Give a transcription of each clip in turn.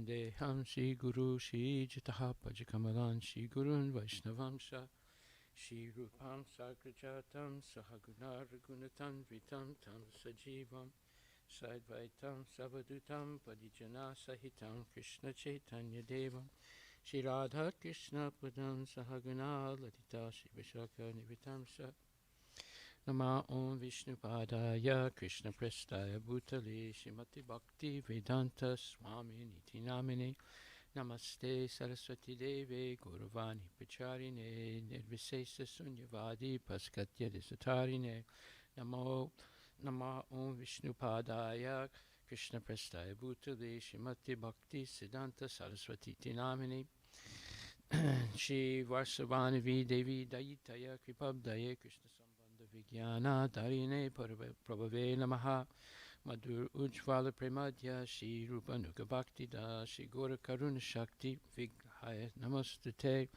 Vandeham Shri Guru Shri Jitaha Pajakamalan Shri Gurun Vaishnavamsha Shri Rupam Sagrajatam Sahaguna Ragunatam Vitam Tam Sajivam Sadvaitam Savadutam Padijana Sahitam Krishna Chaitanya Devam Shri Radha Krishna Padam Sahaguna Ladita Shri Vishaka Nivitamsa Nama Om Vishnu Padaya Krishna Prestaya Bhutale Shrimati Bhakti Vedanta Swami Niti Namine Namaste Saraswati Deve Gauravani Pacharine Nirvisesa Sunyavadi Paskatya Disatarine Nama Om Vishnu Padaya Krishna Prestaya Bhutale Shrimati Bhakti Siddhanta Saraswati Namine Shri Varsavani Devi Dayitaya Kripabdaye Krishna Vigyana Darine Prabhave Namaha Madhur Ujvala Premadya Shri Rupa Nuga Bhakti Da Shri Gora Karuna Shakti Vighaya Namaste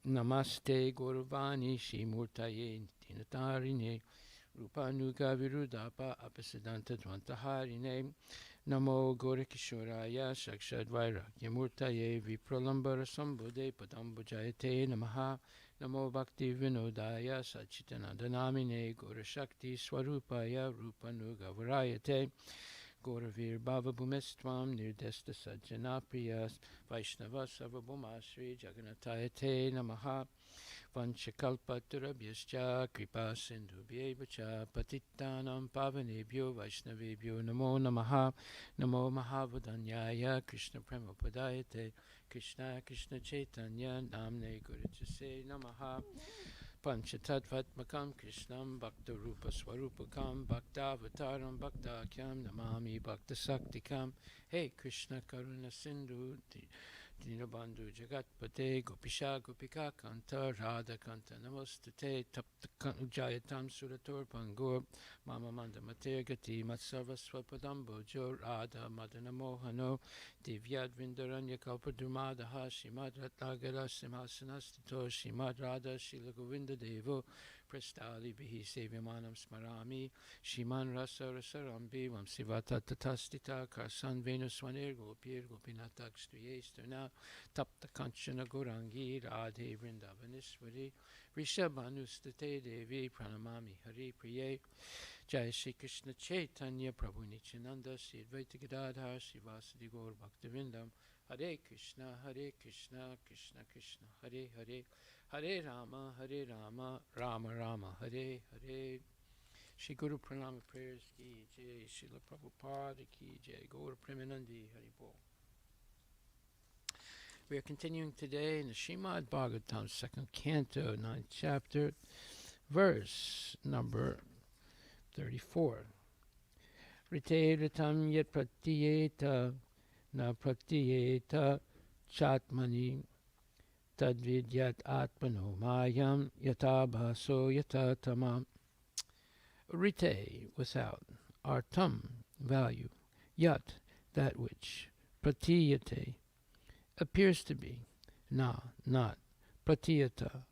Namaste Gauravani Shri Murtaye Dinatarine Rupa Nuga Virudapa Apasidanta Dvantaharine Namo Gora Kishoraya Shakshad Vairagya Murtaye Vipralambara Sambhude Padambujayate Namaha Namo Bhakti Vinodaya Sachitananda Namine Gora Shakti Swarupaya Rupanuga Varayate Gauravir Bhava Bhumestvam Nirdesta Sajjana Priyas Vaishnava Sarvabhuma Sri Jagannatayate Namaha Vanchakalpatarabhyascha Kripa Sindhubhyevacha Patittanam Pavanebhyo Vaishnavebhyo Namo Namaha Namo Mahavadanyaya Krishna Premapadayate Krishna Krishna Chaitanya Namne Gurujase Namaha Panchatattvatmakam Krishnam Bhakta Rupa Swarupakam Bhakta Avataram Bhakta Kyam Namami Bhakta Saktikam Hey Krishna Karuna Sindhu Dinabandhu Jagatpate Gopisha Gopika Kanta Radha Kanta Namastate Tapta Jayatam Surator Pangur Mama Manda Matergati Matsava Swapadambo Jo Radha Madana Mohano Divyad Vindaranya Kalpadumadaha Shimad Ratnagara Simhasanastito Shimad Radha Shila Govinda Devo Prestali Bihi Sevyamanam Smarami Shiman Rasa Rasarambi Vamsivata Tatastita Karsan Venuswanir Gopir Gopinatak Stuyesturna Tapta Kanchana Gorangi Radhe Vrindavanishwari Rishabhanustate Devi Pranamami Hari Priye Jai Shri Krishna Chaitanya Prabhu Nityananda Shri Advaita Gadadhar Shri Vasadi Gaur Bhaktivinoda Hare Krishna Krishna Krishna Hare Hare Hare Rama Rama Rama Hare Hare Shri Guru Pranama Prayers Ki Jai Srila Prabhupada Ki Jai Gaur Premanandi Hari Bol. We are continuing today in the Srimad Bhagvatam, 2nd Canto, 9th Chapter, verse number 34. Rite ritam yat pratyeta na pratyeta chatmani tadvidyat atmano mayam yata bhaso yata tamam. Rite, without, artam, value, yat, that which, pratyete, appears to be, na, not, pratyata,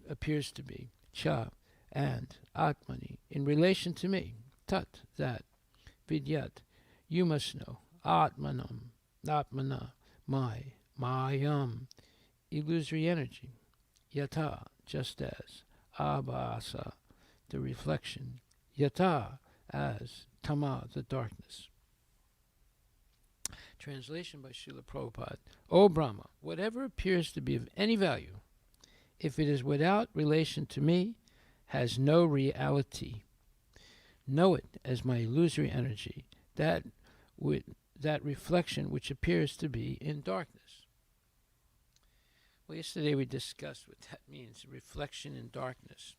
appears to be, cha, and, atmani, in relation to me, tat, that, vidyat, you must know, atmanam, atmana, my, mayam, illusory energy, yata, just as, abhasa, the reflection, yata, as, tama, the darkness. Translation by Srila Prabhupada. O Brahma, whatever appears to be of any value, if it is without relation to me, has no reality. Know it as my illusory energy, that reflection which appears to be in darkness. Well, yesterday we discussed what that means, reflection in darkness.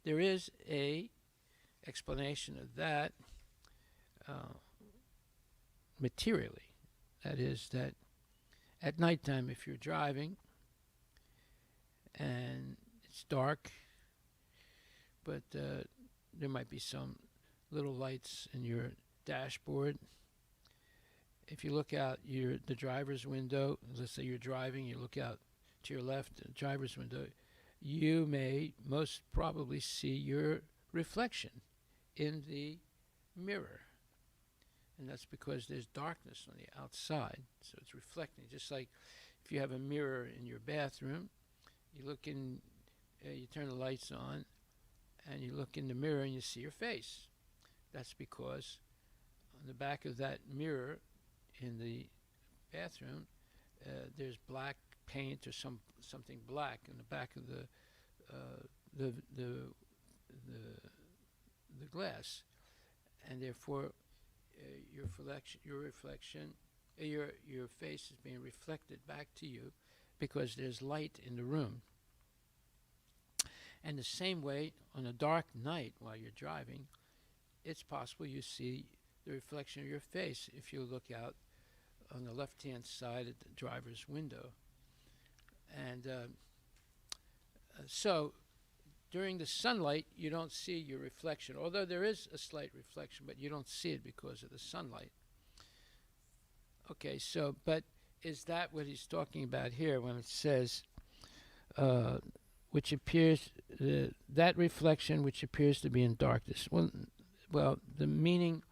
There is a explanation of that materially. That is that at nighttime, if you're driving and it's dark, but there might be some little lights in your dashboard. If you look out the driver's window, let's say you're driving, you look out to your left, the driver's window, you may most probably see your reflection in the mirror. And that's because there's darkness on the outside, so it's reflecting. Just like if you have a mirror in your bathroom, you look in, you turn the lights on, and you look in the mirror and you see your face. That's because on the back of that mirror in the bathroom, there's black paint or something black in the back of the glass, and therefore your face is being reflected back to you because there's light in the room. And the same way, on a dark night while you're driving, it's possible you see the reflection of your face if you look out on the left-hand side at the driver's window. And so during the sunlight, you don't see your reflection, although there is a slight reflection, but you don't see it because of the sunlight. Okay, so, but is that what he's talking about here when it says, which appears, that reflection which appears to be in darkness? Well, the meaning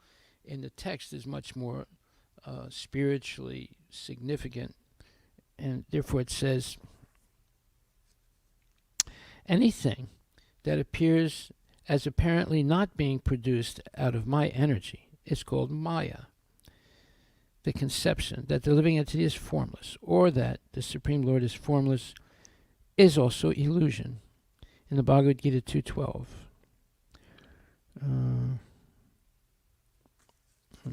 in the text is much more spiritually significant, and therefore it says, anything that appears as apparently not being produced out of my energy is called Maya. The conception that the living entity is formless, or that the Supreme Lord is formless, is also illusion. In the Bhagavad-Gita 2:12. One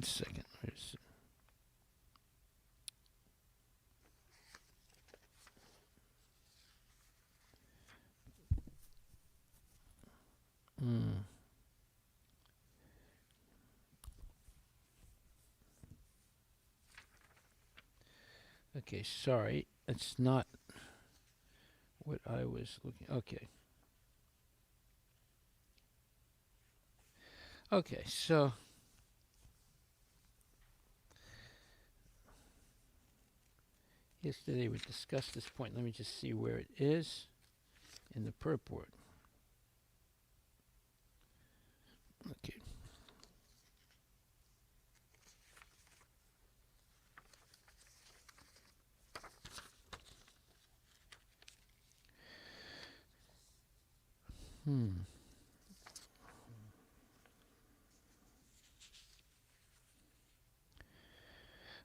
second. Okay, sorry, it's not what I was looking. Okay, so yesterday we discussed this point. Let me just see where it is in the purport. Okay.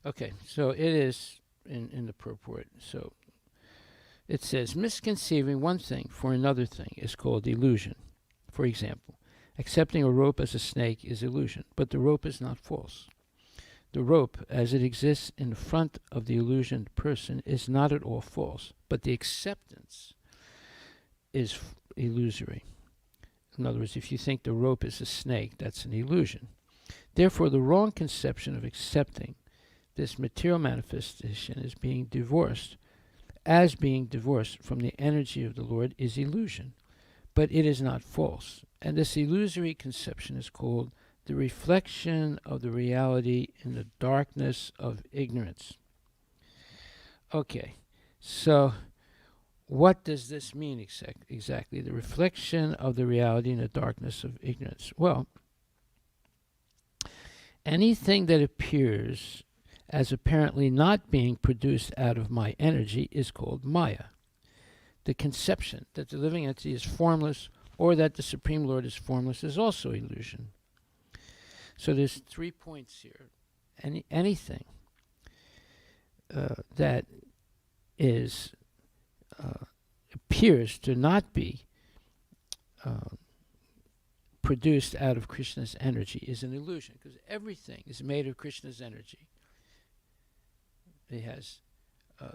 Okay, so it is in the purport. So it says, misconceiving one thing for another thing is called illusion. For example, accepting a rope as a snake is illusion, but the rope is not false. The rope, as it exists in the front of the illusioned person, is not at all false, but the acceptance is illusory. In other words, if you think the rope is a snake, that's an illusion. Therefore, the wrong conception of accepting this material manifestation as being divorced from the energy of the Lord is illusion, but it is not false. And this illusory conception is called the reflection of the reality in the darkness of ignorance. Okay, so what does this mean exactly? The reflection of the reality in the darkness of ignorance. Well, anything that appears as apparently not being produced out of my energy is called Maya. The conception that the living entity is formless or that the Supreme Lord is formless is also illusion. So there's 3 points here. Anything that is appears to not be produced out of Krishna's energy is an illusion, because everything is made of Krishna's energy. It has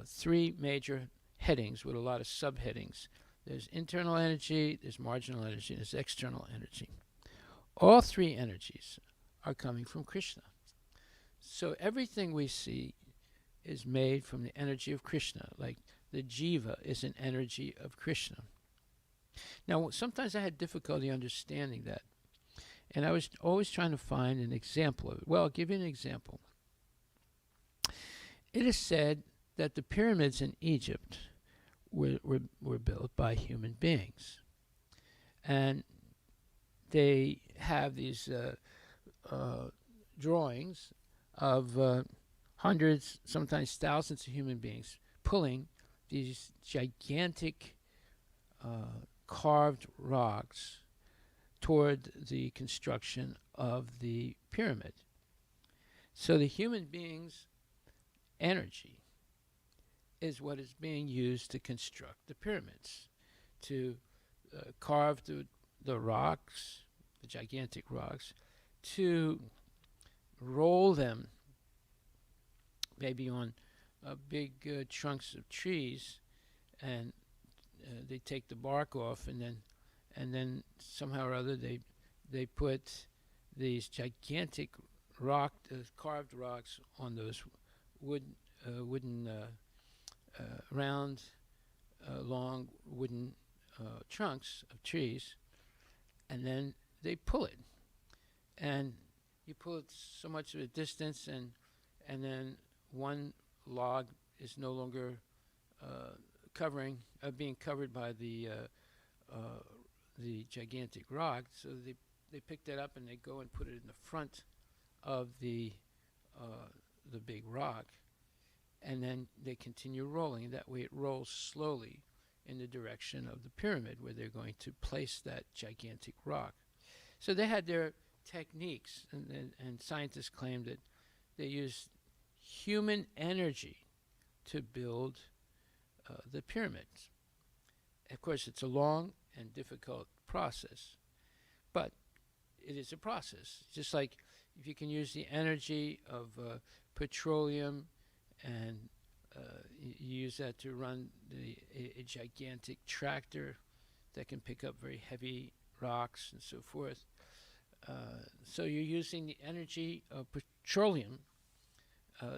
3 major headings with a lot of subheadings. There's internal energy, there's marginal energy, and there's external energy. All 3 energies are coming from Krishna. So everything we see is made from the energy of Krishna, like the jiva is an energy of Krishna. Now, sometimes I had difficulty understanding that, and I was always trying to find an example of it. Well, I'll give you an example. It is said that the pyramids in Egypt were built by human beings. And they have these drawings of hundreds, sometimes thousands of human beings pulling these gigantic carved rocks toward the construction of the pyramid. So the human being's energy is what is being used to construct the pyramids, to carve the rocks, the gigantic rocks, to roll them maybe on big trunks of trees, and they take the bark off, and then somehow or other they put these gigantic carved rocks on those wooden round long wooden trunks of trees, and then they pull it, and you pull it so much of a distance, and then one log is no longer being covered by the gigantic rock. So they pick that up and they go and put it in the front of the big rock, and then they continue rolling. That way it rolls slowly in the direction of the pyramid where they're going to place that gigantic rock. So they had their techniques, and scientists claim that they used human energy to build the pyramids. Of course, it's a long and difficult process, but it is a process. Just like if you can use the energy of petroleum and you use that to run a gigantic tractor that can pick up very heavy rocks and so forth. So you're using the energy of petroleum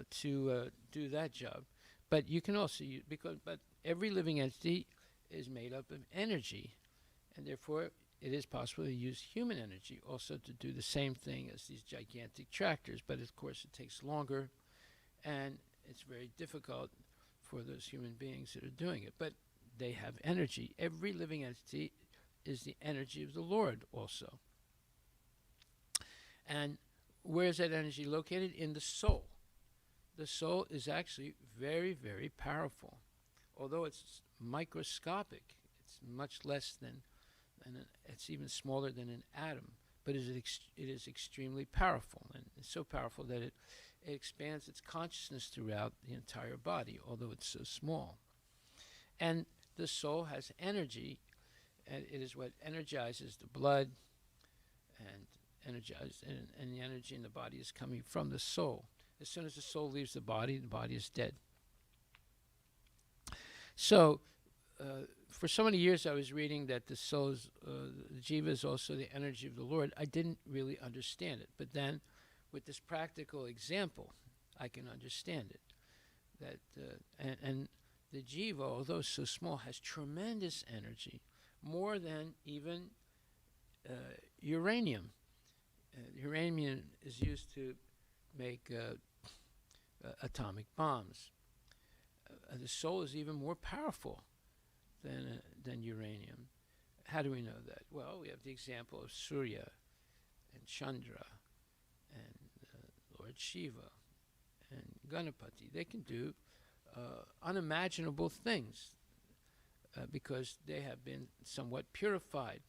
to do that job. But you can also use, but every living entity is made up of energy, and therefore it is possible to use human energy also to do the same thing as these gigantic tractors. But of course it takes longer, and it's very difficult for those human beings that are doing it. But they have energy. Every living entity is the energy of the Lord also. And where is that energy located? In the soul. The soul is actually very, very powerful. Although it's microscopic, it's much less than it's even smaller than an atom, but it is extremely powerful, and it's so powerful that it expands its consciousness throughout the entire body, although it's so small. And the soul has energy, and it is what energizes the blood, and the energy in the body is coming from the soul. As soon as the soul leaves the body is dead. So for so many years I was reading that the soul's, the jiva is also the energy of the Lord. I didn't really understand it. But then with this practical example, I can understand it. That and the jiva, although so small, has tremendous energy, more than even uranium. Uranium is used to make atomic bombs. The soul is even more powerful than uranium. How do we know that? Well, we have the example of Surya and Chandra and Lord Shiva and Ganapati. They can do unimaginable things because they have been somewhat purified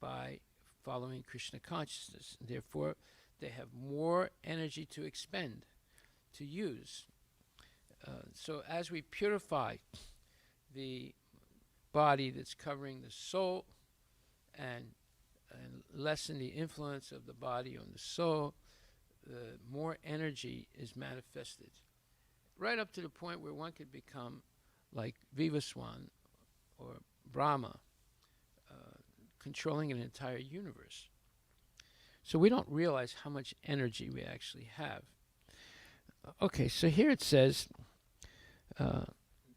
by following Krishna consciousness. Therefore, they have more energy to expend, to use. So as we purify the body that's covering the soul and lessen the influence of the body on the soul, more energy is manifested. Right up to the point where one could become like Vivaswan or Brahma, controlling an entire universe. So we don't realize how much energy we actually have. Okay, so here it says,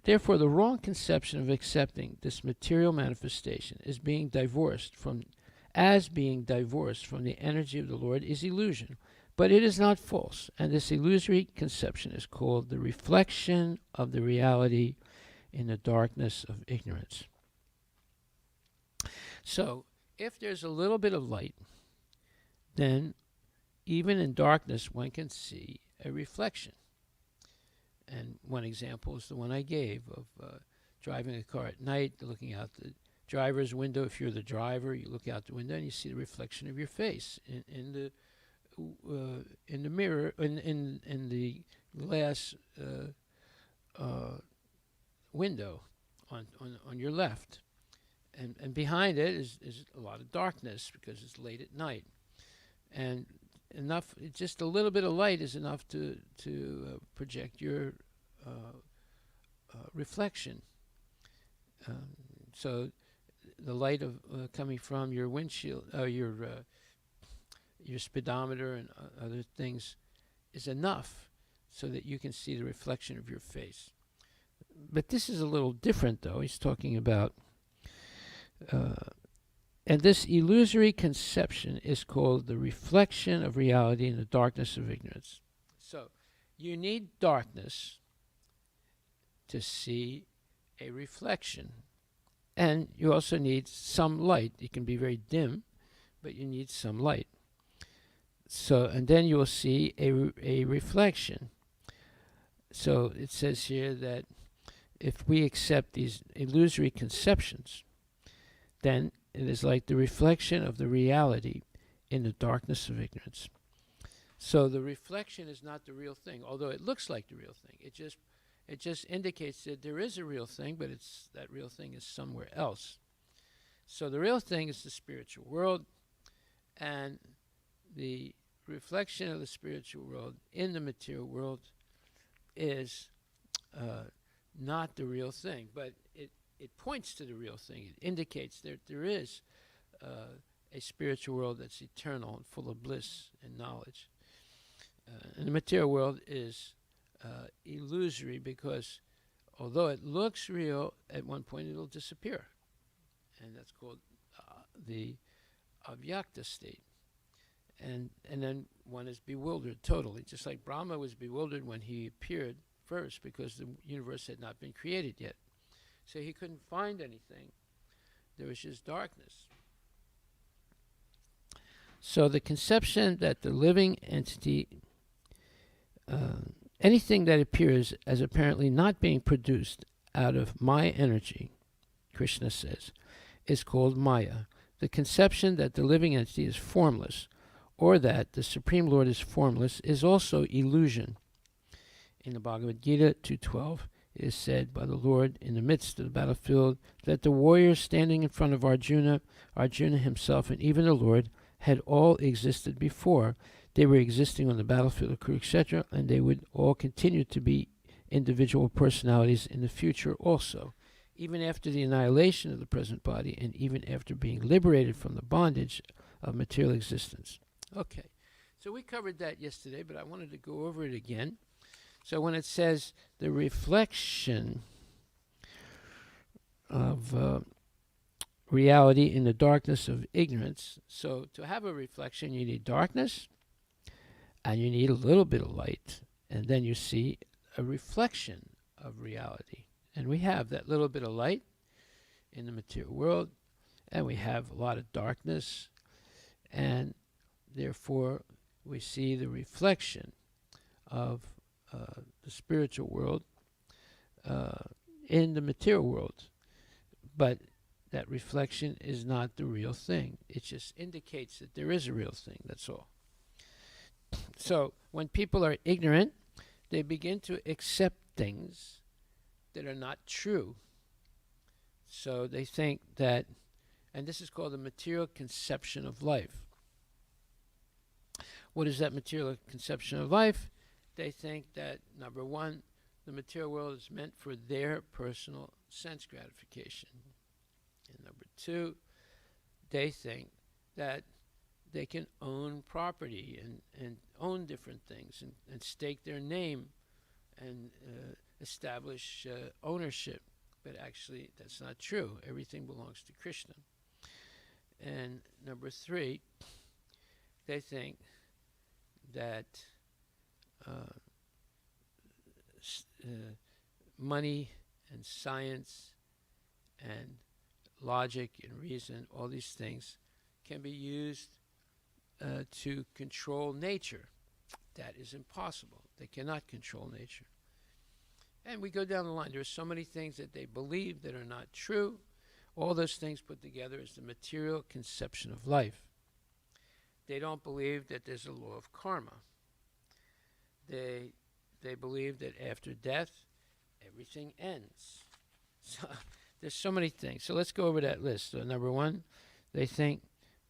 therefore the wrong conception of accepting this material manifestation as being divorced from the energy of the Lord is illusion, but it is not false, and this illusory conception is called the reflection of the reality in the darkness of ignorance. So if there's a little bit of light, then even in darkness, one can see a reflection. And one example is the one I gave of driving a car at night, looking out the driver's window. If you're the driver, you look out the window and you see the reflection of your face in the mirror, in the glass window on your left. And behind it is a lot of darkness because it's late at night. And just a little bit of light is enough to project your reflection. So the light of coming from your windshield, your speedometer and other things is enough so that you can see the reflection of your face. But this is a little different, though. He's talking about, and this illusory conception is called the reflection of reality in the darkness of ignorance. So you need darkness to see a reflection. And you also need some light. It can be very dim, but you need some light. So, and then you will see a reflection. So it says here that if we accept these illusory conceptions, then it is like the reflection of the reality in the darkness of ignorance. So the reflection is not the real thing, although it looks like the real thing. It just indicates that there is a real thing, but that real thing is somewhere else. So the real thing is the spiritual world, and the reflection of the spiritual world in the material world is not the real thing, but it points to the real thing. It indicates that there is a spiritual world that's eternal and full of bliss and knowledge. And the material world is illusory because although it looks real, at one point it'll disappear. And that's called the avyakta state. And then one is bewildered totally, just like Brahma was bewildered when he appeared first because the universe had not been created yet. So he couldn't find anything. There was just darkness. So the conception that the living entity, anything that appears as apparently not being produced out of Maya energy, Krishna says, is called Maya. The conception that the living entity is formless, or that the Supreme Lord is formless, is also illusion. In the Bhagavad-Gita 2.12, it is said by the Lord in the midst of the battlefield that the warriors standing in front of Arjuna himself, and even the Lord, had all existed before. They were existing on the battlefield of Kurukshetra, and they would all continue to be individual personalities in the future also, even after the annihilation of the present body, and even after being liberated from the bondage of material existence. Okay, so we covered that yesterday, but I wanted to go over it again. So when it says the reflection of reality in the darkness of ignorance, so to have a reflection, you need darkness, and you need a little bit of light, and then you see a reflection of reality. And we have that little bit of light in the material world, and we have a lot of darkness, and therefore we see the reflection of the spiritual world in the material world. But that reflection is not the real thing. It just indicates that there is a real thing, that's all. So when people are ignorant, they begin to accept things that are not true. So they think that, and this is called the material conception of life. What is that material conception of life? They think that, number one, the material world is meant for their personal sense gratification. And number two, they think that they can own property and own different things and stake their name and establish ownership. But actually, that's not true. Everything belongs to Krishna. And number three, they think that money and science and logic and reason, all these things can be used to control nature. That is impossible. They cannot control nature. And we go down the line. There are so many things that they believe that are not true. All those things put together is the material conception of life. They don't believe that there's a law of karma. They believe that after death, everything ends. So there's so many things. So let's go over that list. So number one, they think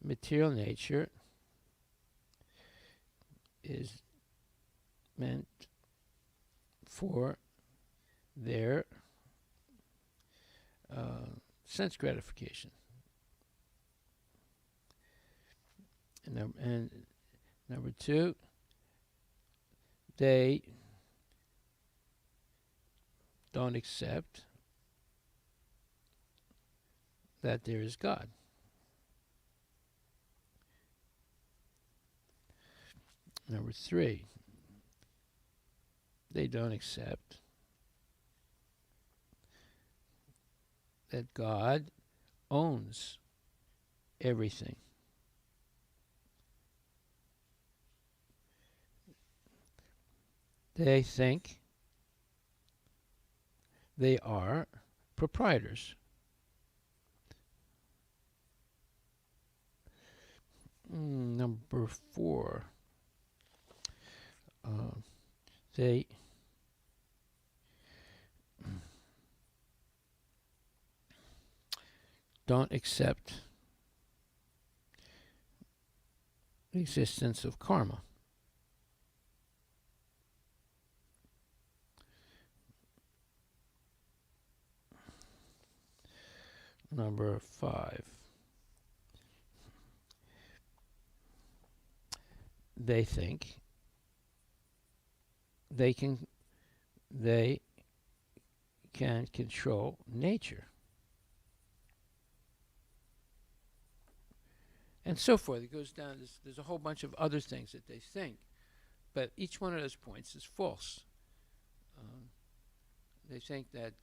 material nature is meant for their sense gratification. And number two, they don't accept that there is God. Number three, they don't accept that God owns everything. They think they are proprietors. Number four, they don't accept the existence of karma. Number five, they think they can control nature. And so forth. It goes down, there's a whole bunch of other things that they think. But each one of those points is false. They think that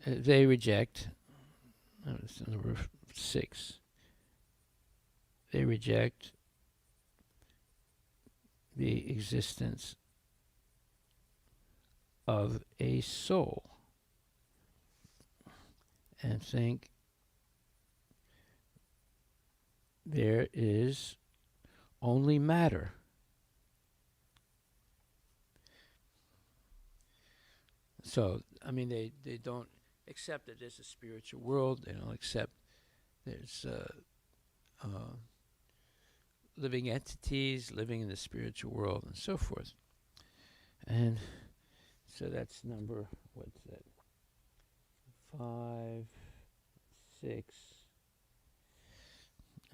they reject, number 6, they reject the existence of a soul and think there is only matter. So, I mean, they don't accept that there's a spiritual world. They don't accept there's living entities living in the spiritual world and so forth. And so that's number, what's that? 5, 6,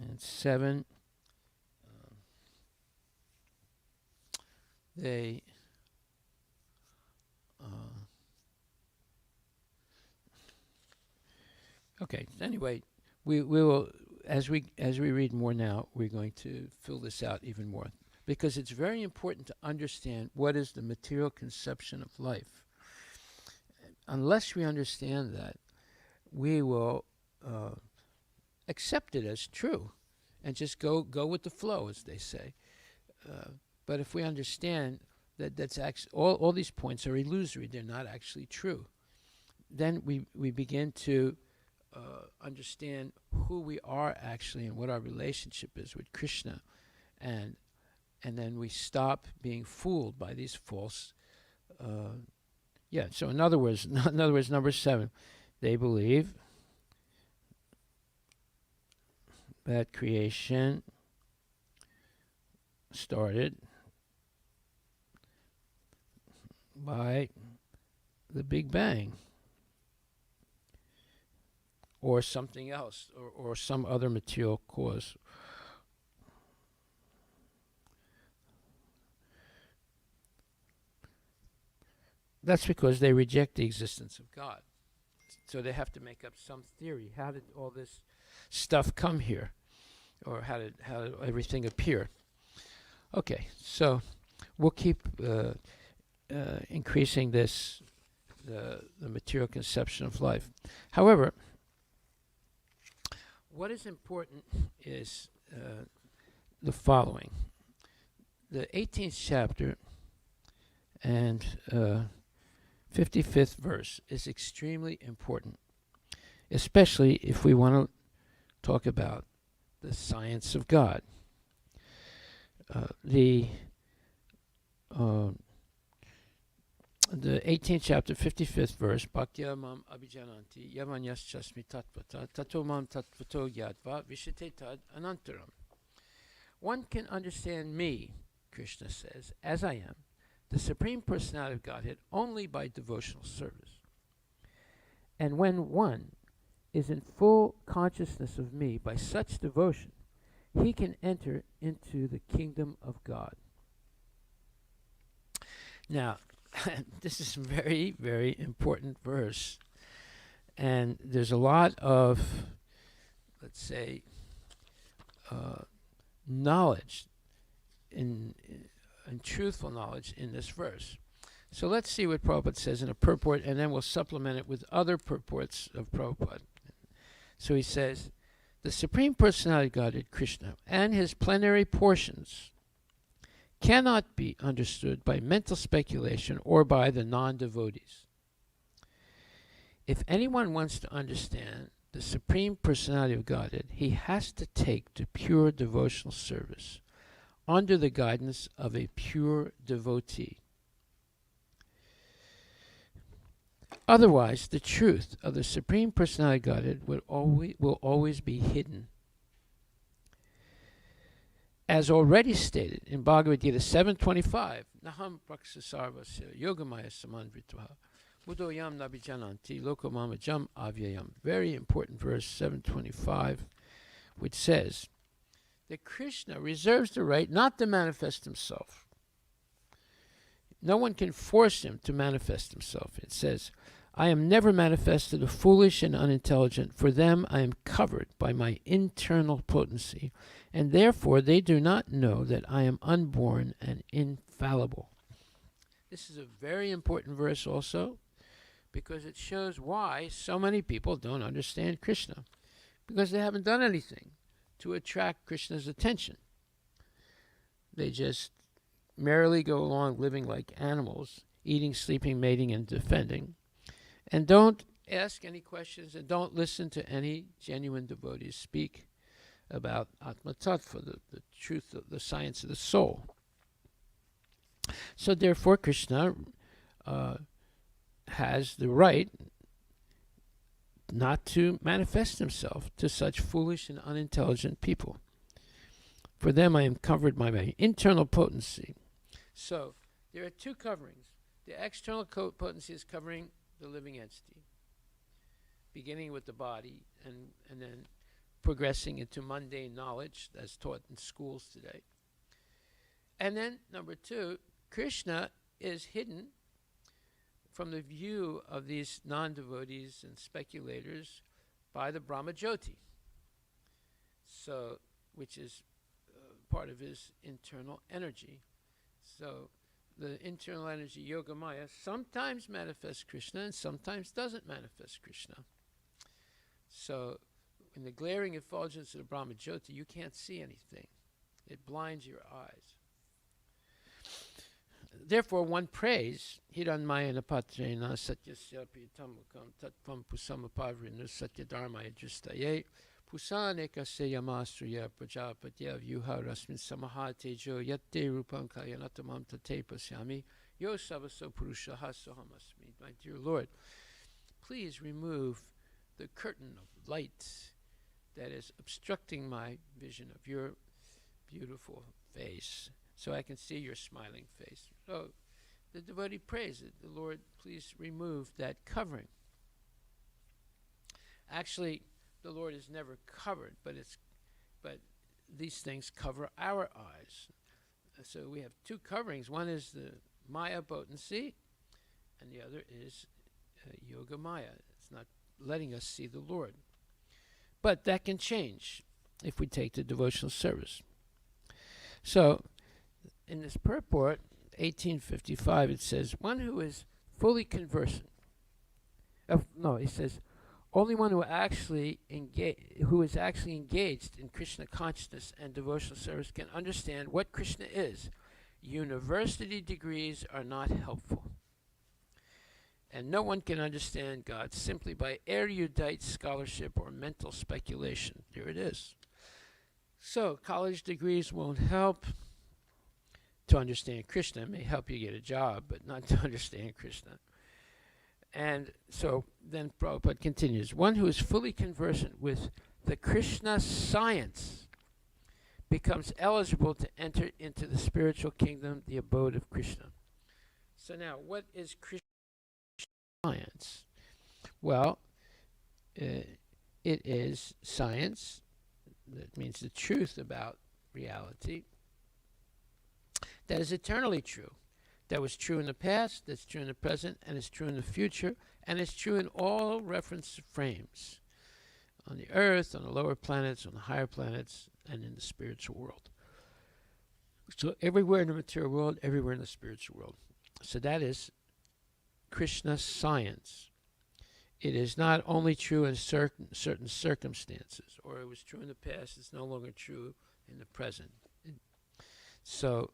and 7. They okay. Anyway, we will as we read more now, we're going to fill this out even more, because it's very important to understand what is the material conception of life. Unless we understand that, we will accept it as true and just go with the flow, as they say. But if we understand that that's actually all these points are illusory, they're not actually true, then we begin to understand who we are actually and what our relationship is with Krishna, and then we stop being fooled by these false. So in other words, number 7, they believe that creation started by the Big Bang, or something else, or some other material cause. That's because they reject the existence of God. So they have to make up some theory. How did all this stuff come here? Or how did everything appear? Okay, so we'll keep increasing the material conception of life. However, what is important is the following. The 18th chapter and 55th verse is extremely important, especially if we want to talk about the science of God. The 18th chapter, 55th verse, Bhaktya mam abhijananti yavanyas chasmi tatvata tato mam tatvato yadva vishite tad anantaram. One can understand me, Krishna says, as I am, the Supreme Personality of Godhead, only by devotional service. And when one is in full consciousness of me by such devotion, he can enter into the kingdom of God. Now, this is a very, very important verse. And there's a lot of, let's say, knowledge and truthful knowledge in this verse. So let's see what Prabhupada says in a purport, and then we'll supplement it with other purports of Prabhupada. So he says, the Supreme Personality of Godhead, Krishna, and his plenary portions cannot be understood by mental speculation or by the non-devotees. If anyone wants to understand the Supreme Personality of Godhead, he has to take to pure devotional service under the guidance of a pure devotee. Otherwise, the truth of the Supreme Personality of Godhead will always be hidden. As already stated in Bhagavad-Gita 7.25, Naham praksasarvasya yogamaya samanvritvaha mudoyam nabijananti lokamamajam avyayam. Very important verse 7.25, which says that Krishna reserves the right not to manifest himself. No one can force him to manifest himself. It says, I am never manifested to foolish and unintelligent. For them I am covered by my internal potency, and therefore they do not know that I am unborn and infallible. This is a very important verse also, because it shows why so many people don't understand Krishna, because they haven't done anything to attract Krishna's attention. They just merrily go along living like animals, eating, sleeping, mating, and defending, and don't ask any questions and don't listen to any genuine devotees speak about Atma Tattva, the truth, the science of the soul. So therefore Krishna has the right not to manifest himself to such foolish and unintelligent people. For them I am covered by my internal potency. So there are two coverings. The external potency is covering the living entity, beginning with the body and then progressing into mundane knowledge as taught in schools today. And then number two, Krishna is hidden from the view of these non-devotees and speculators by the Brahmajyoti, so which is part of his internal energy. So the internal energy, Yogamaya, sometimes manifests Krishna and sometimes doesn't manifest Krishna. So in the glaring effulgence of the Brahmajyoti, you can't see anything. It blinds your eyes. Therefore, one prays, Hiranmaya napatrena satyasya pitamukam tatvam pusamapavrinu satyadharmaya dristaye pusanekasya yamastraya prajapatya vyuha rasmin samaha tejo yatte rupam kalyanatamam tate pasyami yo savaso purushaha sohamasmi. My dear Lord, please remove the curtain of light that is obstructing my vision of your beautiful face, so I can see your smiling face. So the devotee prays that the Lord please remove that covering. Actually, the Lord is never covered, but these things cover our eyes. So we have two coverings. One is the Maya potency, and the other is Yoga Maya. It's not letting us see the Lord. But that can change if we take the devotional service. So in this purport, 1855, it says, one who is fully conversant. It says, only one who is actually engaged in Krishna consciousness and devotional service can understand what Krishna is. University degrees are not helpful. And no one can understand God simply by erudite scholarship or mental speculation. There it is. So, college degrees won't help to understand Krishna. It may help you get a job, but not to understand Krishna. And so then Prabhupada continues, one who is fully conversant with the Krishna science becomes eligible to enter into the spiritual kingdom, the abode of Krishna. So now, what is Krishna science? Well, it is science, that means the truth about reality, that is eternally true. That was true in the past, that's true in the present, and it's true in the future, and it's true in all reference frames, on the earth, on the lower planets, on the higher planets, and in the spiritual world. So everywhere in the material world, everywhere in the spiritual world. So that is Krishna science. It is not only true in certain circumstances, or it was true in the past, it's no longer true in the present. So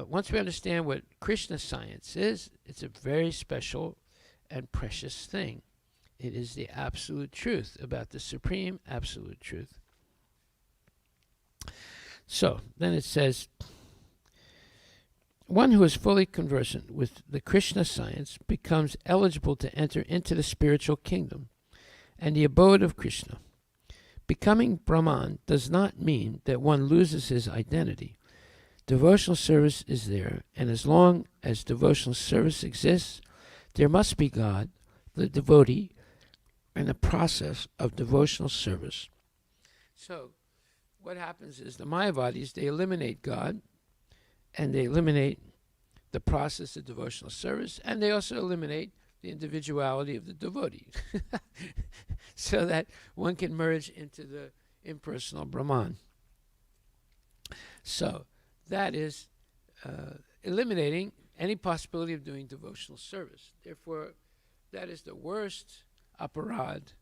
once we understand what Krishna science is, it's a very special and precious thing. It is the absolute truth about the supreme absolute truth. So then it says, one who is fully conversant with the Krishna science becomes eligible to enter into the spiritual kingdom and the abode of Krishna. Becoming Brahman does not mean that one loses his identity. Devotional service is there, and as long as devotional service exists, there must be God, the devotee, and the process of devotional service. So, what happens is the Mayavadis, they eliminate God, and they eliminate the process of devotional service, and they also eliminate the individuality of the devotee, so that one can merge into the impersonal Brahman. So, that is eliminating any possibility of doing devotional service. Therefore, that is the worst aparad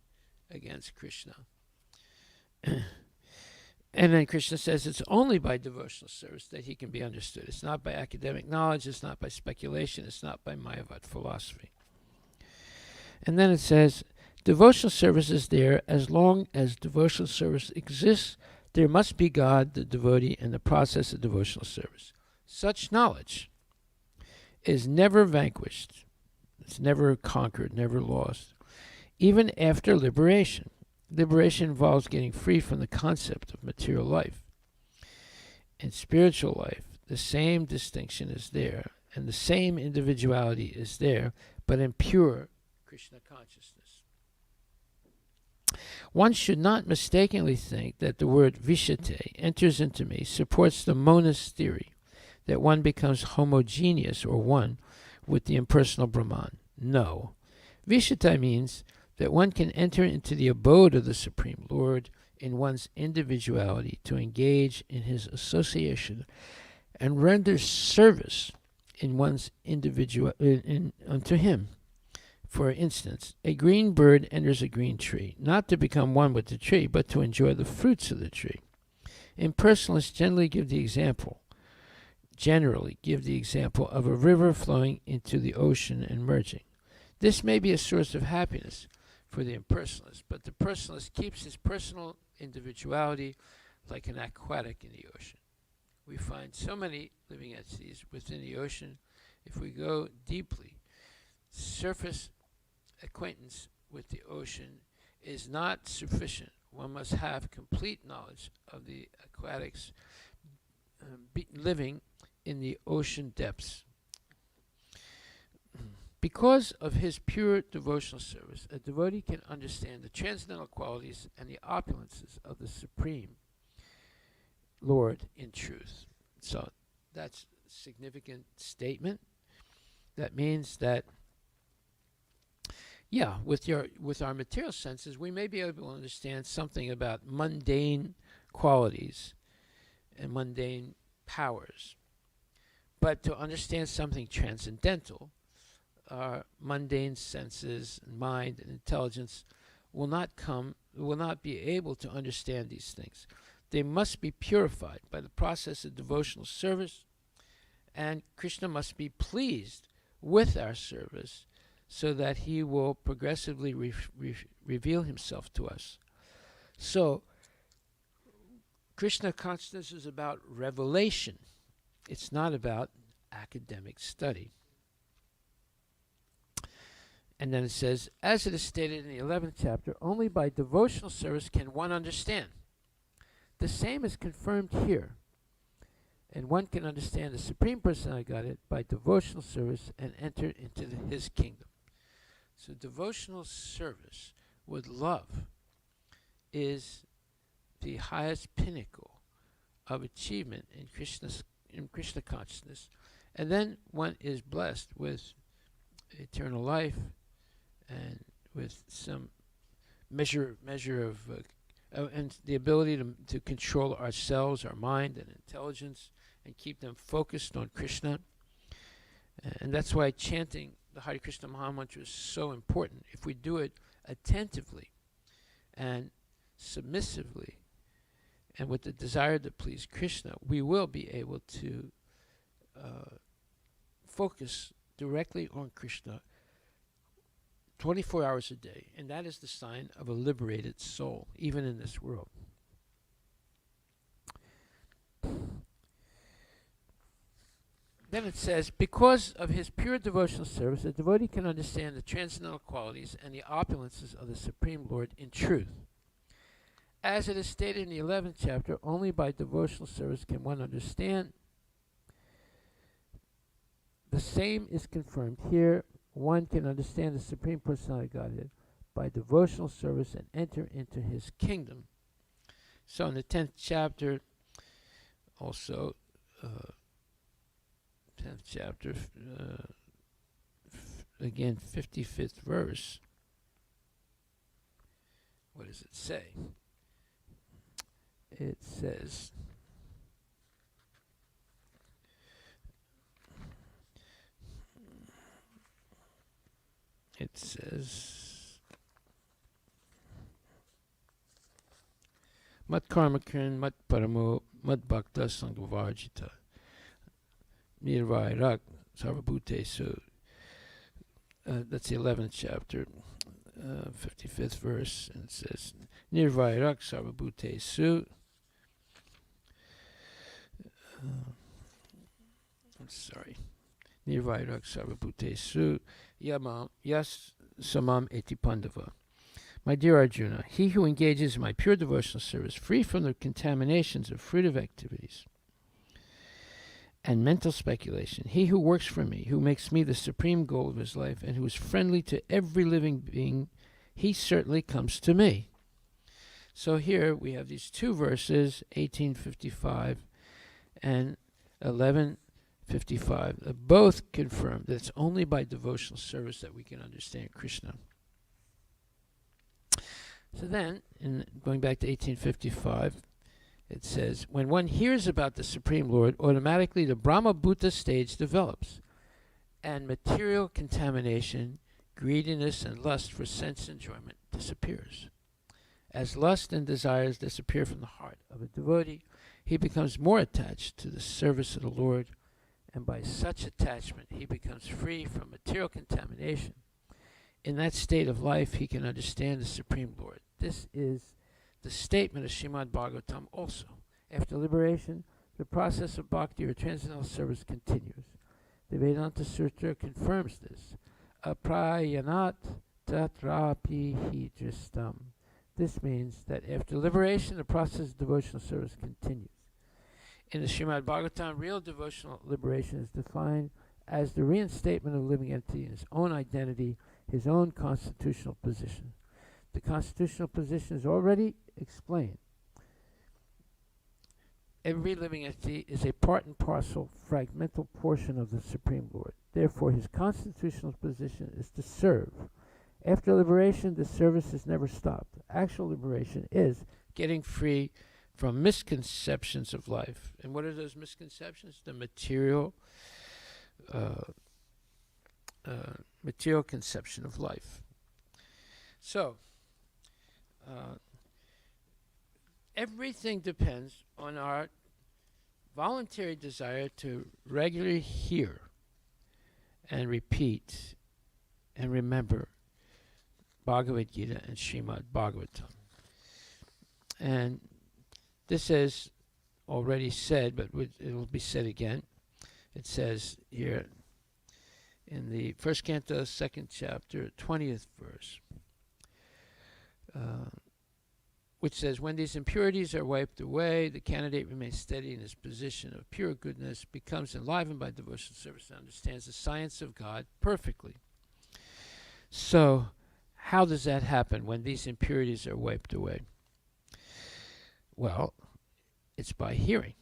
against Krishna. And then Krishna says it's only by devotional service that he can be understood. It's not by academic knowledge, it's not by speculation, it's not by Mayavad philosophy. And then it says, devotional service is there as long as devotional service exists. There must be God, the devotee, and the process of devotional service. Such knowledge is never vanquished. It's never conquered, never lost. Even after liberation. Liberation involves getting free from the concept of material life. In spiritual life, the same distinction is there, and the same individuality is there, but in pure Krishna consciousness. One should not mistakenly think that the word vishate enters into me supports the monist theory that one becomes homogeneous or one with the impersonal Brahman. No. Vishate means that one can enter into the abode of the Supreme Lord in one's individuality to engage in his association and render service in one's unto him. For instance, a green bird enters a green tree, not to become one with the tree, but to enjoy the fruits of the tree. Impersonalists generally give the example of a river flowing into the ocean and merging. This may be a source of happiness for the impersonalist, but the personalist keeps his personal individuality like an aquatic in the ocean. We find so many living entities within the ocean. If we go deeply, surface acquaintance with the ocean is not sufficient. One must have complete knowledge of the aquatics living in the ocean depths. Because of his pure devotional service, a devotee can understand the transcendental qualities and the opulences of the Supreme Lord in truth. So that's a significant statement. That means that with our material senses, we may be able to understand something about mundane qualities and mundane powers. But to understand something transcendental, our mundane senses, mind, and intelligence will not be able to understand these things. They must be purified by the process of devotional service, and Krishna must be pleased with our service so that he will progressively reveal himself to us. So, Krishna consciousness is about revelation. It's not about academic study. And then it says, as it is stated in the 11th chapter, only by devotional service can one understand. The same is confirmed here. And one can understand the Supreme Personality of Godhead by devotional service and enter into his kingdom. So devotional service with love is the highest pinnacle of achievement in Krishna consciousness. And then one is blessed with eternal life and with some measure of and the ability to control ourselves, our mind and intelligence, and keep them focused on Krishna. And that's why chanting the Hare Krishna Maha Mantra is so important. If we do it attentively and submissively and with the desire to please Krishna, we will be able to focus directly on Krishna 24 hours a day, and that is the sign of a liberated soul, even in this world. Then it says, because of his pure devotional service, a devotee can understand the transcendental qualities and the opulences of the Supreme Lord in truth. As it is stated in the 11th chapter, only by devotional service can one understand. The same is confirmed here. One can understand the Supreme Personality of Godhead by devotional service and enter into his kingdom. So in the 10th chapter, also, 10th chapter, again, 55th verse, what does it say? It says, Mat Karmakran, Mat Paramo, Mat Bhakta Sangvarjita, Nirvairak Sarvabhutesu. That's the 11th chapter, 55th verse, and it says, Nirvairak Sarvabhutesu. I'm sorry. Nirvairak Sarvabhutesu Yamam Yas Samam Eti Pandava. My dear Arjuna, he who engages in my pure devotional service, free from the contaminations of fruitive activities and mental speculation, he who works for me, who makes me the supreme goal of his life, and who is friendly to every living being, he certainly comes to me. So here we have these two verses, 1855 and 1155, both confirm that it's only by devotional service that we can understand Krishna. So then, going back to 1855, it says, when one hears about the Supreme Lord, automatically the Brahma Bhuta stage develops, and material contamination, greediness, and lust for sense enjoyment disappears. As lust and desires disappear from the heart of a devotee, he becomes more attached to the service of the Lord, and by such attachment he becomes free from material contamination. In that state of life, he can understand the Supreme Lord. This is the statement of Srimad Bhagvatam also. After liberation, the process of bhakti or transcendental service continues. The Vedanta Sutra confirms this. Aprayanat tatrapi hi dristam. This means that after liberation, the process of devotional service continues. In the Srimad Bhagavatam, real devotional liberation is defined as the reinstatement of living entity in his own identity, his own constitutional position. The constitutional position is already explained. Every living entity is a part and parcel, fragmental portion of the Supreme Lord. Therefore, his constitutional position is to serve. After liberation, the service is never stopped. Actual liberation is getting free from misconceptions of life. And what are those misconceptions? The material conception of life. So, everything depends on our voluntary desire to regularly hear and repeat and remember Bhagavad-Gita and Srimad Bhagvatam. And this is already said, but it will be said again. It says here in the first canto, second chapter, 20th verse, which says, when these impurities are wiped away, the candidate remains steady in his position of pure goodness, becomes enlivened by devotional service, and understands the science of God perfectly. So, how does that happen when these impurities are wiped away? Well, it's by hearing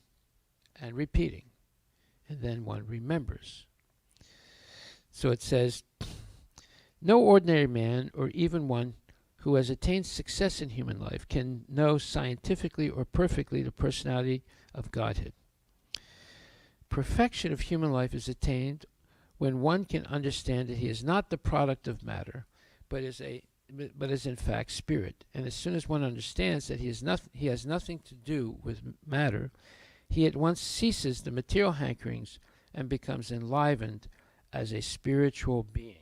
and repeating, and then one remembers. So it says, no ordinary man, or even one who has attained success in human life, can know scientifically or perfectly the personality of Godhead. Perfection of human life is attained when one can understand that he is not the product of matter, but is in fact spirit. And as soon as one understands that he has nothing to do with matter, he at once ceases the material hankerings and becomes enlivened as a spiritual being.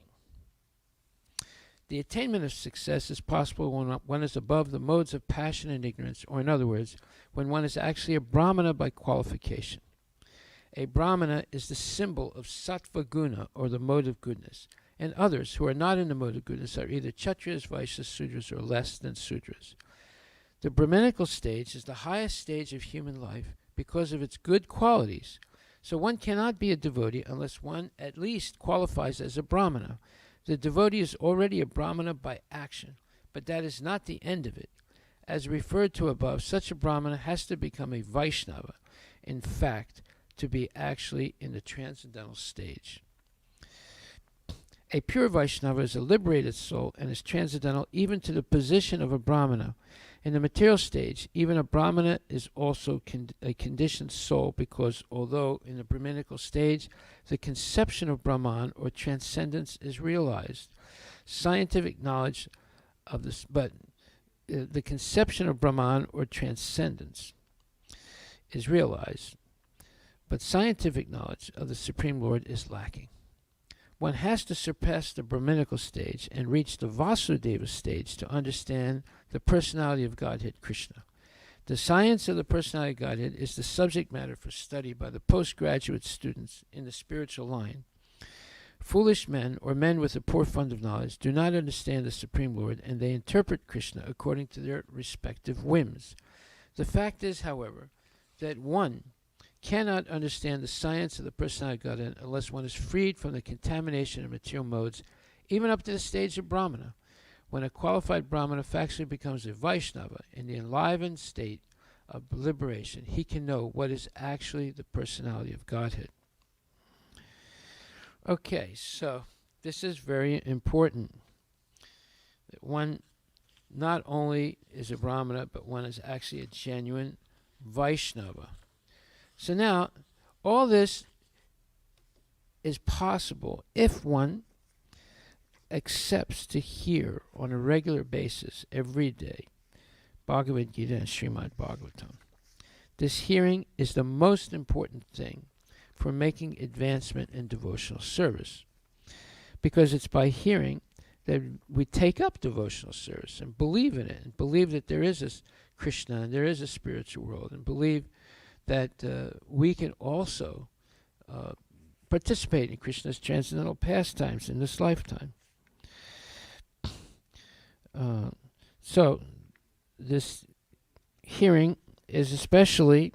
The attainment of success is possible when one is above the modes of passion and ignorance, or in other words, when one is actually a Brahmana by qualification. A Brahmana is the symbol of sattva guna, or the mode of goodness, and others who are not in the mode of goodness are either Kshatriyas, Vaishyas, Sudras, or less than Sudras. The Brahminical stage is the highest stage of human life because of its good qualities, so one cannot be a devotee unless one at least qualifies as a Brahmana. The devotee is already a Brahmana by action, but that is not the end of it. As referred to above, such a Brahmana has to become a Vaishnava, in fact, to be actually in the transcendental stage. A pure Vaishnava is a liberated soul and is transcendental even to the position of a Brahmana. In the material stage, even a Brahmana is also a conditioned soul, because although in the Brahminical stage the conception of Brahman or transcendence is realized, scientific knowledge of this, but the conception of Brahman or transcendence is realized, but scientific knowledge of the Supreme Lord is lacking. One has to surpass the Brahminical stage and reach the Vasudeva stage to understand the personality of Godhead Krishna. The science of the personality of Godhead is the subject matter for study by the postgraduate students in the spiritual line. Foolish men, or men with a poor fund of knowledge, do not understand the Supreme Lord, and they interpret Krishna according to their respective whims. The fact is, however, that one cannot understand the science of the personality of Godhead unless one is freed from the contamination of material modes, even up to the stage of Brahmana. When a qualified Brahmana factually becomes a Vaishnava in the enlivened state of liberation, he can know what is actually the personality of Godhead. Okay, so this is very important. That one not only is a Brahmana, but one is actually a genuine Vaishnava. So now, all this is possible if one accepts to hear on a regular basis every day Bhagavad-Gita and Srimad Bhagvatam. This hearing is the most important thing for making advancement in devotional service, because it's by hearing that we take up devotional service and believe in it, and believe that there is a Krishna and there is a spiritual world, and believe that we can also participate in Krishna's transcendental pastimes in this lifetime. So this hearing is especially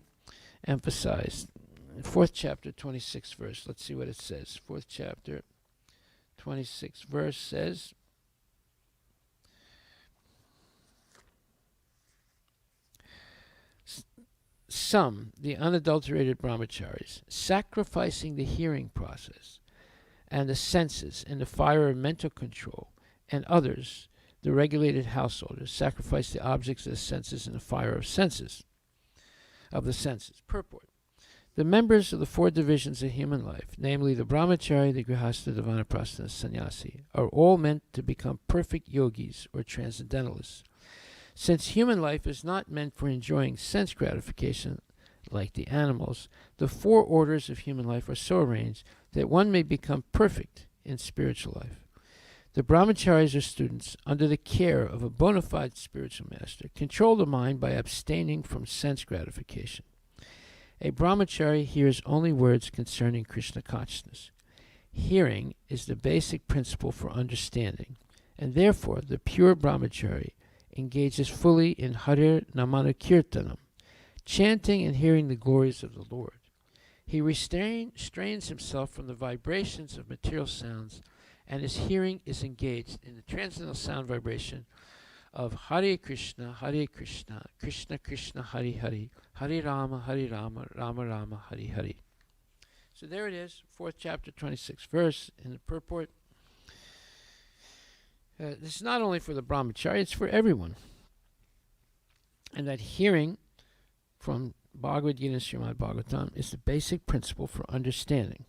emphasized in 4th chapter, 26th verse. Let's see what it says. 4th chapter, 26th verse says, some, the unadulterated brahmacharis, sacrificing the hearing process and the senses in the fire of mental control, and others, the regulated householders, sacrifice the objects of the senses in the fire of the senses. Purport. The members of the 4 divisions of human life, namely the brahmachari, the grihastha, the vanaprastha, and the sannyasi, are all meant to become perfect yogis or transcendentalists. Since human life is not meant for enjoying sense gratification like the animals, the four orders of human life are so arranged that one may become perfect in spiritual life. The brahmacharis or students, under the care of a bona fide spiritual master, control the mind by abstaining from sense gratification. A brahmachari hears only words concerning Krishna consciousness. Hearing is the basic principle for understanding, and therefore the pure brahmachari engages fully in Harir Namana Kirtanam, chanting and hearing the glories of the Lord. He restrains himself from the vibrations of material sounds, and his hearing is engaged in the transcendental sound vibration of Hare Krishna, Krishna Krishna, Hare Hare, Hare Rama, Rama Rama, Hare Hare. So there it is, 4th chapter, 26th verse in the purport. This is not only for the brahmachari, it's for everyone. And that hearing from Bhagavad-Gita and Srimad Bhagvatam is the basic principle for understanding.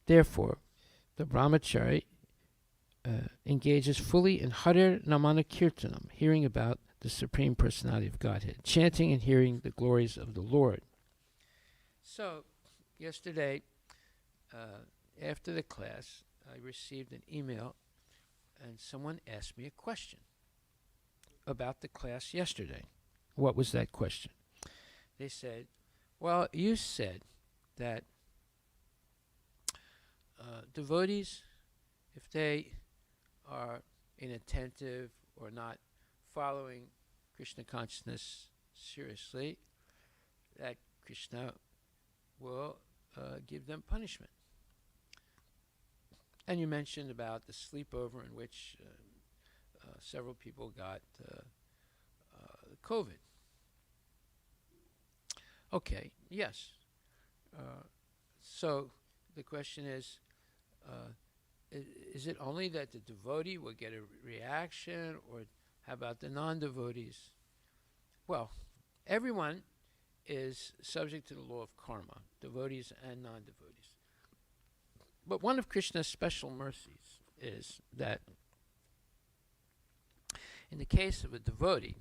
Therefore, the brahmachari engages fully in Harir Namana Kirtanam, hearing about the Supreme Personality of Godhead, chanting and hearing the glories of the Lord. So, yesterday, after the class, I received an email and someone asked me a question about the class yesterday. What was that question? They said, well, you said that devotees, if they are inattentive or not following Krishna consciousness seriously, that Krishna will give them punishment. And you mentioned about the sleepover in which several people got COVID. Okay, yes. So the question is it only that the devotee will get a reaction, or how about the non-devotees? Well, everyone is subject to the law of karma, devotees and non-devotees. But one of Krishna's special mercies is that in the case of a devotee,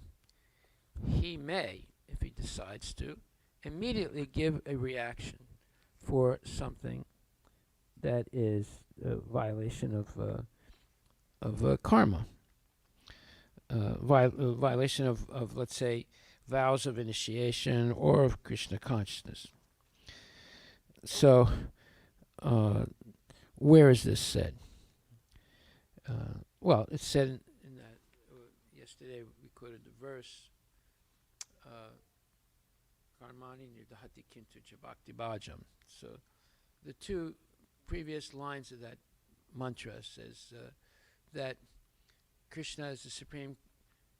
he may, if he decides to, immediately give a reaction for something that is a violation of karma, violation of, let's say, vows of initiation or of Krishna consciousness. So, where is this said? Well, it's said in that, yesterday we quoted the verse, Karmani Nirdhati Kintu Chabakti Bhajam. So the two previous lines of that mantra says that Krishna is the supreme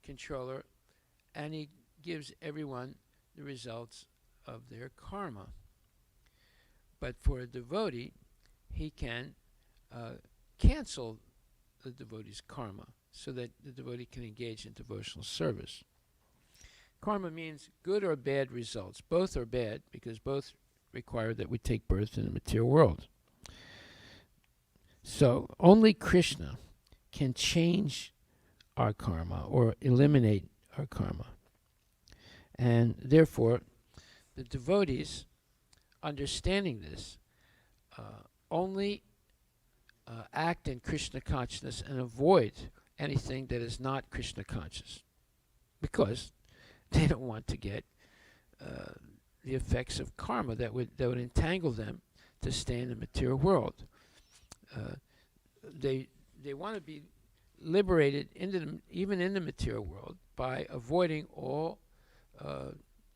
controller, and he gives everyone the results of their karma. But for a devotee, he can cancel the devotee's karma so that the devotee can engage in devotional service. Karma means good or bad results. Both are bad because both require that we take birth in the material world. So only Krishna can change our karma or eliminate our karma. And therefore, the devotees, understanding this, only act in Krishna consciousness and avoid anything that is not Krishna conscious, because they don't want to get the effects of karma that would entangle them to stay in the material world. They want to be liberated even in the material world by avoiding all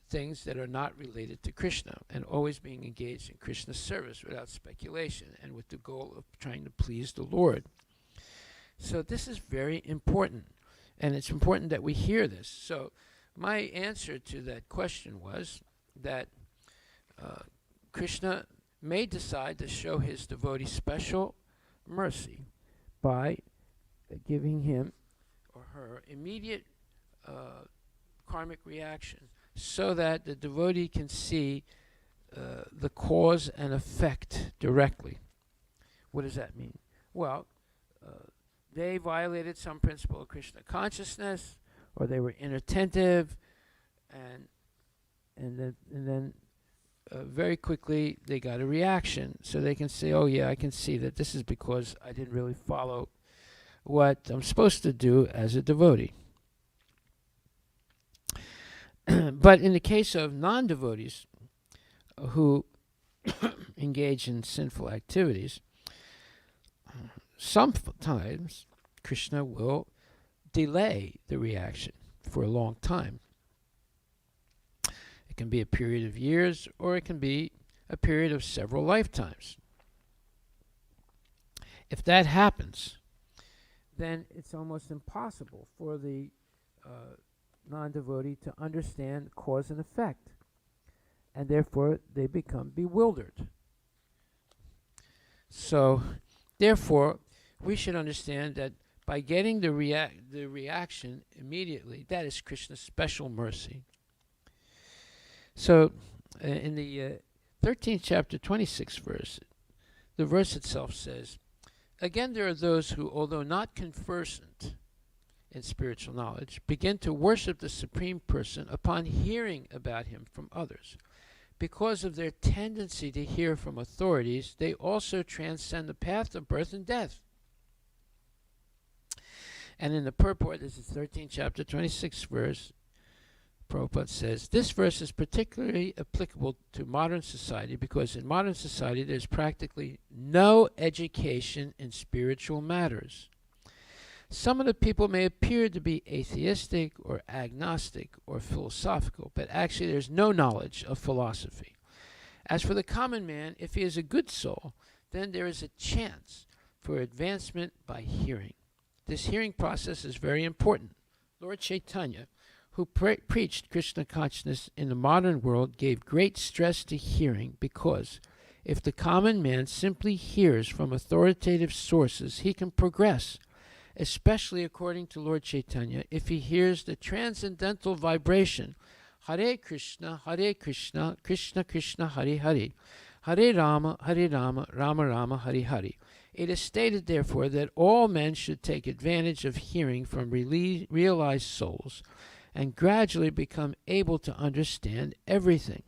things that are not related to Krishna, and always being engaged in Krishna's service without speculation and with the goal of trying to please the Lord. So this is very important, and it's important that we hear this. So my answer to that question was that Krishna may decide to show his devotee special mercy by giving him or her immediate karmic reaction, so that the devotee can see the cause and effect directly. What does that mean? Well, they violated some principle of Krishna consciousness, or they were inattentive, and then very quickly they got a reaction. So they can say, oh yeah, I can see that this is because I didn't really follow what I'm supposed to do as a devotee. But in the case of non-devotees who engage in sinful activities, sometimes Krishna will delay the reaction for a long time. It can be a period of years, or it can be a period of several lifetimes. If that happens, then it's almost impossible for the non-devotee to understand cause and effect, and therefore they become bewildered. So, therefore, we should understand that by getting the reaction immediately, that is Krishna's special mercy. So, in the 13th chapter, 26th verse, the verse itself says, again, there are those who, although not conversant in spiritual knowledge, begin to worship the Supreme Person upon hearing about him from others. Because of their tendency to hear from authorities, they also transcend the path of birth and death. And in the purport, this is 13th chapter, 26th verse, Prabhupada says, this verse is particularly applicable to modern society because in modern society there's practically no education in spiritual matters. Some of the people may appear to be atheistic or agnostic or philosophical, but actually there's no knowledge of philosophy. As for the common man, if he is a good soul, then there is a chance for advancement by hearing. This hearing process is very important. Lord Chaitanya, who preached Krishna consciousness in the modern world, gave great stress to hearing because if the common man simply hears from authoritative sources, he can progress, especially according to Lord Chaitanya, if he hears the transcendental vibration, Hare Krishna, Krishna Krishna, Hare Hare, Hare Rama, Rama Rama, Hare Hare. It is stated, therefore, that all men should take advantage of hearing from realized souls and gradually become able to understand everything.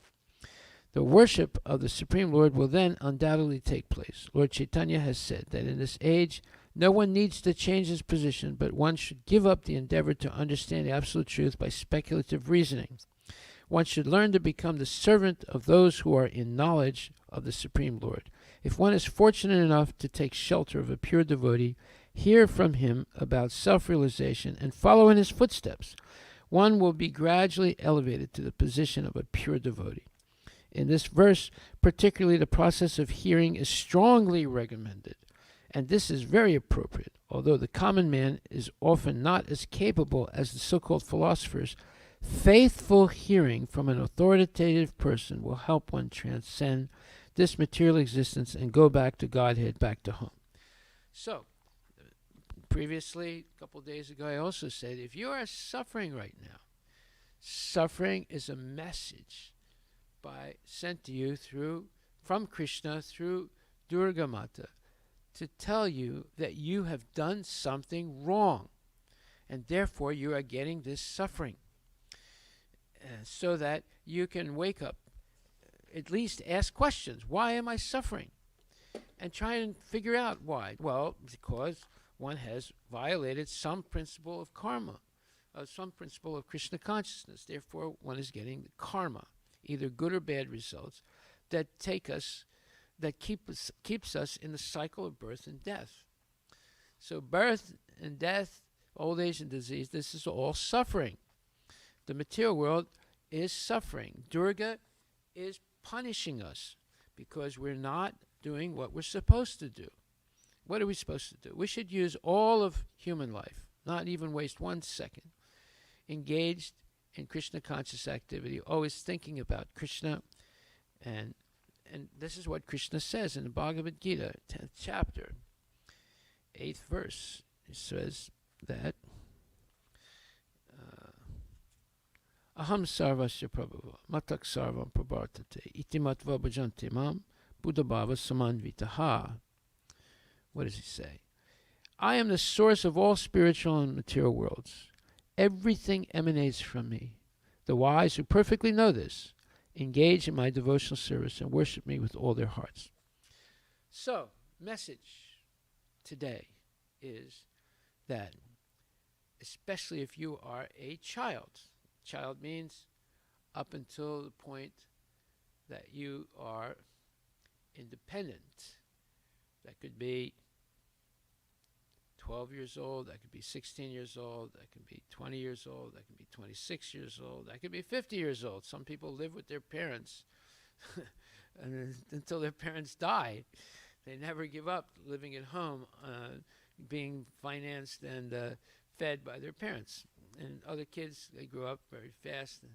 The worship of the Supreme Lord will then undoubtedly take place. Lord Chaitanya has said that in this age, no one needs to change his position, but one should give up the endeavor to understand the absolute truth by speculative reasoning. One should learn to become the servant of those who are in knowledge of the Supreme Lord. If one is fortunate enough to take shelter of a pure devotee, hear from him about self-realization, and follow in his footsteps, one will be gradually elevated to the position of a pure devotee. In this verse, particularly, the process of hearing is strongly recommended, and this is very appropriate. Although the common man is often not as capable as the so-called philosophers, faithful hearing from an authoritative person will help one transcend this material existence and go back to Godhead, back to home. So, previously, a couple of days ago, I also said, if you are suffering right now, suffering is a message sent to you from Krishna through Durga Mata to tell you that you have done something wrong, and therefore you are getting this suffering, so that you can wake up, at least ask questions. Why am I suffering? And try and figure out why. Well, because one has violated some principle of karma, some principle of Krishna consciousness. Therefore, one is getting karma, either good or bad results, that keeps us in the cycle of birth and death. So birth and death, old age and disease, this is all suffering. The material world is suffering. Durga is punishing us because we're not doing what we're supposed to do. What are we supposed to do? We should use all of human life, not even waste 1 second, engaged in Krishna conscious activity, always thinking about Krishna. And this is what Krishna says in the Bhagavad-Gita, 10th chapter, 8th verse. He says that Aham sarvasya prabhava matak sarvam prabhartate iti matva bhajante mam buddhabhava samanvitaha. What does he say? I am the source of all spiritual and material worlds. everything emanates from me. The wise who perfectly know this engage in my devotional service and worship me with all their hearts. So, message today is that, especially if you are a child means up until the point that you are independent. That could be 12 years old, that could be 16 years old, that could be 20 years old, that could be 26 years old, that could be 50 years old. Some people live with their parents until their parents die. They never give up living at home, being financed and fed by their parents. And other kids, they grow up very fast, and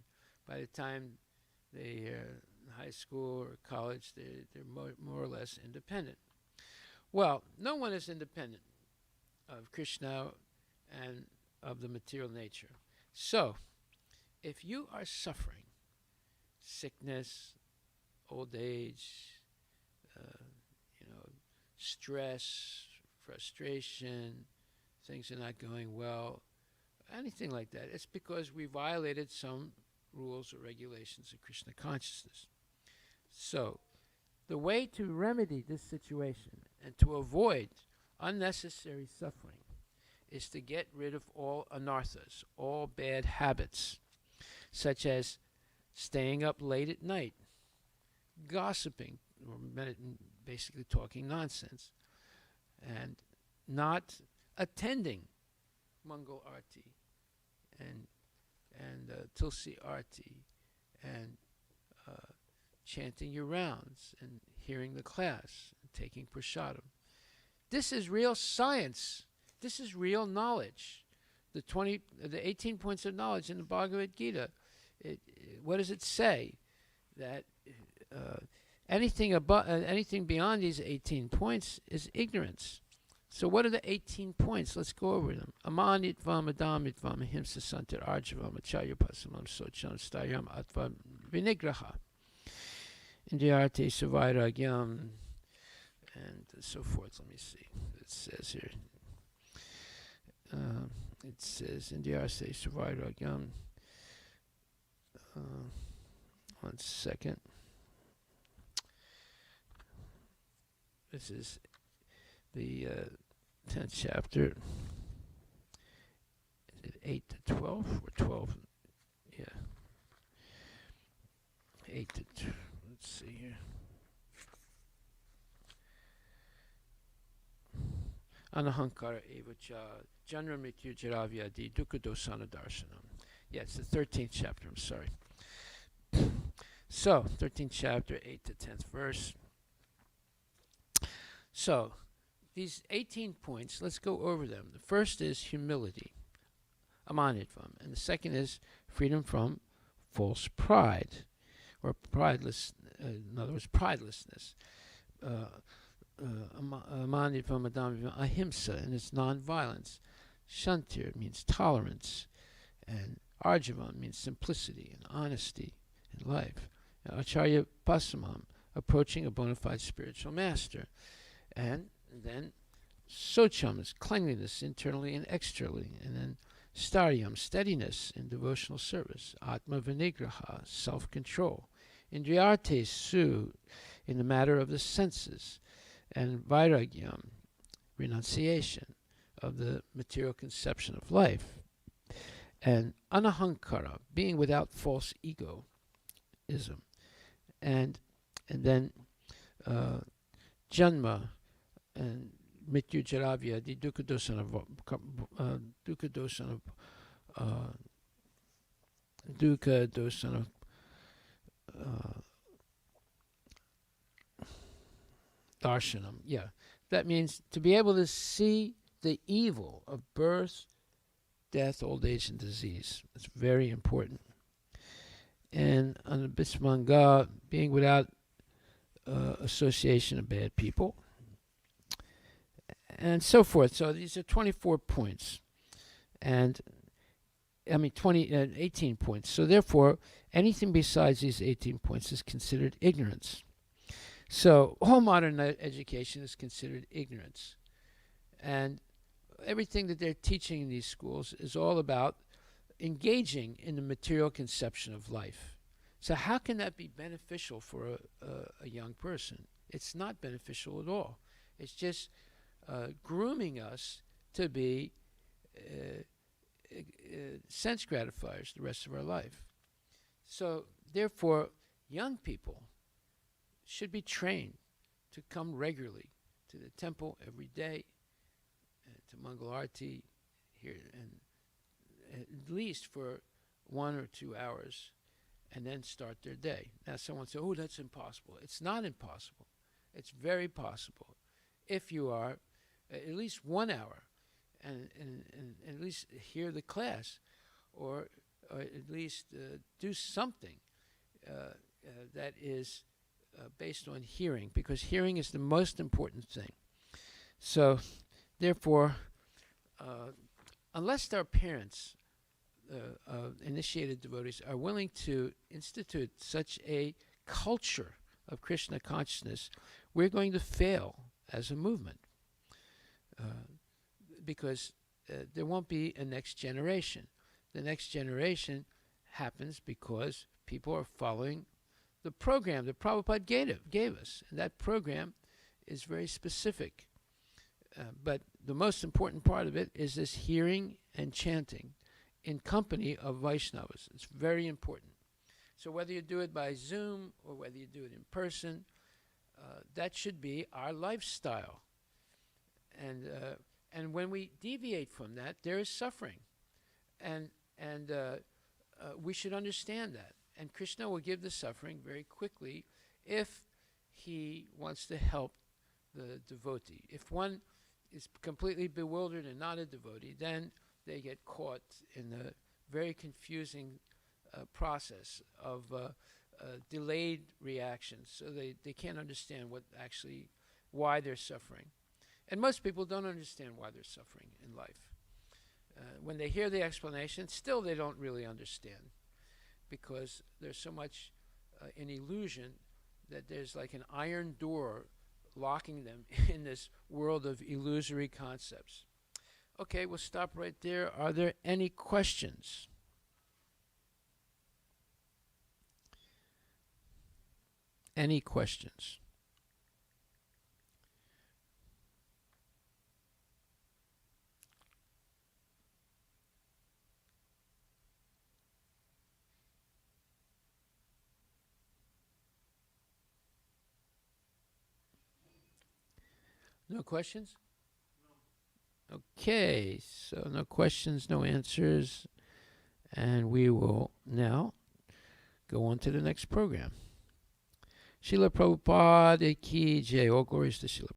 by the time they are in high school or college, they're more or less independent. Well, no one is independent of Krishna and of the material nature. So, if you are suffering sickness, old age, stress, frustration, things are not going well, anything like that, it's because we violated some rules or regulations of Krishna consciousness. So, the way to remedy this situation and to avoid unnecessary suffering is to get rid of all anarthas, all bad habits, such as staying up late at night, gossiping, or basically talking nonsense, and not attending Mangal Arti and Tulsi Arti and chanting your rounds and hearing the class and taking prasadam. This is real science. This is real knowledge. The 18 points of knowledge in the Bhagavad-Gita. What does it say? That anything beyond these 18 points is ignorance. So what are the 18 points? Let's go over them. Amanitvam, adamitvam, ahimsa santir, arjavam, achayapasamam, socham, stayam, atva, vinigraha. Indriyarte savairagyam, and so forth. Let me see. It says here. It says Indriyarte savairagyam. 1 second. This is the 10th chapter. Is it 8 to 12 or 12? Yeah. 8 to 2. Let's see here. Anahankara evacha janramrityu jaravyadi dukadosana darshanam. Yeah, it's the 13th chapter, I'm sorry. So, 13th chapter, 8 to 10th verse. So, these 18 points, let's go over them. The first is humility, amanitvam, and the second is freedom from false pride, or prideless, in other words, pridelessness. Amanitvam, adamitvam, ahimsa, and it's non-violence. Shantir means tolerance, and arjavam means simplicity and honesty in life. Acharya pasamam, approaching a bona fide spiritual master. And then socham is cleanliness internally and externally. And then staryam, steadiness in devotional service. Atma vinigraha, self-control. Indriyarte su, in the matter of the senses. And vairagyam, renunciation of the material conception of life. And anahankara, being without false egoism. And then janma and mrityu jaravya, the dukadosana darshanam. Yeah, that means to be able to see the evil of birth, death, old age, and disease. It's very important. And anabhismanga, being without association of bad people, and so forth. So these are 24 points, and 18 points. So therefore, anything besides these 18 points is considered ignorance. So all modern education is considered ignorance, and everything that they're teaching in these schools is all about engaging in the material conception of life. So how can that be beneficial for a young person? It's not beneficial at all. It's just grooming us to be sense gratifiers the rest of our life. So therefore, young people should be trained to come regularly to the temple every day, to Mangal Arati here, and at least for 1 or 2 hours, and then start their day. Now someone says, oh, that's impossible. It's not impossible. It's very possible. If you are at least 1 hour and at least hear the class, or at least do something that is based on hearing, because hearing is the most important thing. So therefore, unless our parents, initiated devotees, are willing to institute such a culture of Krishna consciousness, we're going to fail as a movement, because there won't be a next generation. The next generation happens because people are following the program that Prabhupada gave us. And that program is very specific. But the most important part of it is this hearing and chanting in company of Vaishnavas. It's very important. So whether you do it by Zoom or whether you do it in person, that should be our lifestyle. And when we deviate from that, there is suffering. And we should understand that. And Krishna will give the suffering very quickly if he wants to help the devotee. If one is completely bewildered and not a devotee, then they get caught in a very confusing process of delayed reactions. So they can't understand why they're suffering. And most people don't understand why they're suffering in life. When they hear the explanation, still they don't really understand, because there's so much in illusion that there's like an iron door locking them in this world of illusory concepts. Okay, we'll stop right there. Are there any questions? Any questions? No questions? No. Okay, so no questions, no answers, and we will now go on to the next program. Srila Prabhupada Ki Jai. All glories to Srila